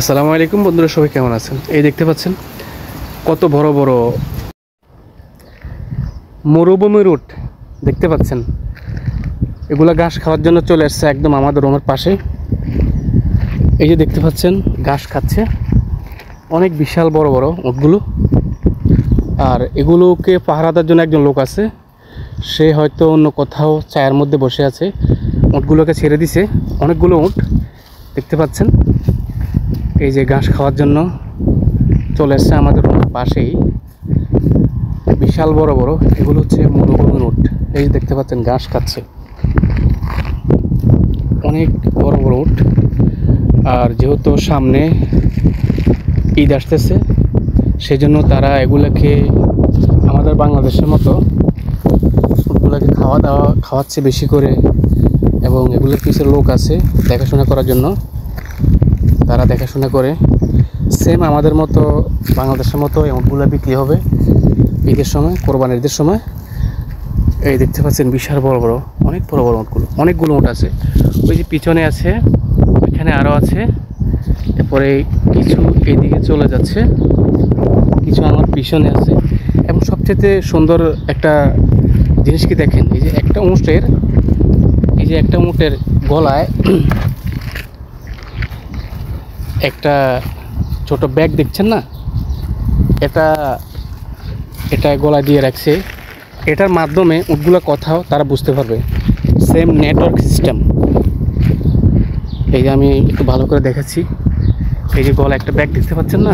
আসসালামু আলাইকুম বন্ধুরা, সবাই কেমন আছেন? এই দেখতে পাচ্ছেন কত বড় বড় মরুভূমির উট দেখতে পাচ্ছেন। এগুলা ঘাস খাওয়ার জন্য চলে আসছে একদম আমাদের রুমের পাশে। এই যে দেখতে পাচ্ছেন ঘাস খাচ্ছে, অনেক বিশাল বড় বড় উটগুলো। আর এগুলোকে পাহারা দেওয়ার জন্য একজন লোক আছে, সে হয়তো অন্য কোথাও ছায়ার মধ্যে বসে আছে। উটগুলোকে ছেড়ে দিছে, অনেকগুলো উট দেখতে পাচ্ছেন। এই যে ঘাস খাওয়ার জন্য চলে এসছে আমাদের পাশেই, বিশাল বড় বড়। এগুলো হচ্ছে মরুভূমির উট। এই যে দেখতে পাচ্ছেন ঘাস খাচ্ছে, অনেক বড় বড় উট। আর যেহেতু সামনে ঈদ আসতেছে, সেজন্য তারা এগুলোকে আমাদের বাংলাদেশের মতো উটগুলোকে খাওয়াচ্ছে বেশি করে। এবং এগুলোর কিছু লোক আছে দেখাশোনা করার জন্য, তারা দেখাশোনা করে। সেম আমাদের মতো বাংলাদেশের মতো উটগুলো বিক্রি হবে ঈদের সময়, কোরবানির ঈদের সময়। এই দেখতে পাচ্ছেন বিশাল বড় বড়, অনেক বড় বড় উটগুলো, অনেকগুলো উট আছে। ওই যে পিছনে আছে, ওইখানে আরও আছে। এরপরে কিছু এইদিকে চলে যাচ্ছে, কিছু আমার পিছনে আছে। এবং সবচেয়ে সুন্দর একটা জিনিস কি দেখেন, এই যে একটা উটের গলায় একটা ছোট ব্যাগ দেখছেন না, এটা গলায় দিয়ে রাখছে। এটার মাধ্যমে উটগুলো কথাও তারা বুঝতে পারবে। Same network system. এই যে আমি একটু ভালো করে দেখাচ্ছি, এই যে গলায় একটা ব্যাগ দেখতে পাচ্ছেন না,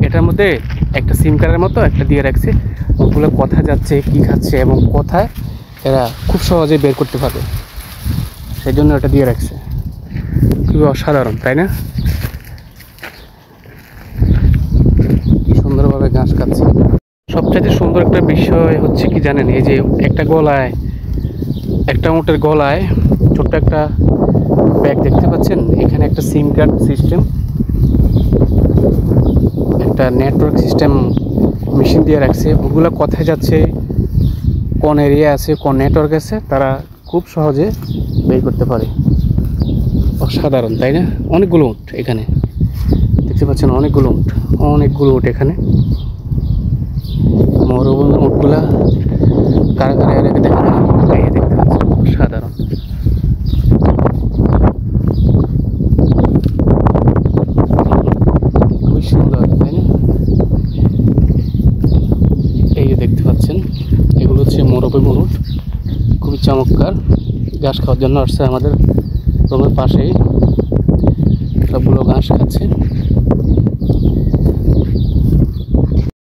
এটার মধ্যে একটা সিম কার্ডের মতো একটা দিয়ে রাখছে। উটগুলো কথা যাচ্ছে, কি খাচ্ছে এবং কোথায় এরা খুব সহজে বের করতে পারবে, সেই জন্য এটা দিয়ে রাখছে। খুবই অসাধারণ, তাই না? কি সুন্দরভাবে ঘাস খাচ্ছে। সবচেয়ে সুন্দর একটা বিষয় হচ্ছে কি জানেন, এই যে একটা উটের গলায় ছোট্ট একটা ব্যাগ দেখতে পাচ্ছেন। এখানে একটা সিম কার্ড সিস্টেম, একটা নেটওয়ার্ক সিস্টেম মেশিন দিয়ে রাখছে। ওগুলো কোথায় যাচ্ছে, কোন এরিয়া আছে, কোন নেটওয়ার্ক আছে, তারা খুব সহজে বের করতে পারে। অসাধারণ, তাই না? অনেকগুলো উট এখানে দেখতে পাচ্ছেন, অনেকগুলো উট এখানে। মরুভূমির উটগুলা কারা কারা এলাকা দেখেন, দেখতে পাচ্ছেন, অসাধারণ। খুবই সুন্দর, তাই না? এই যে দেখতে পাচ্ছেন, এগুলো হচ্ছে মরুভূমির উট, খুবই চমৎকার। ঘাস খাওয়ার জন্য আসছে আমাদের রুমের পাশেই, সবগুলো ঘাস খাচ্ছে।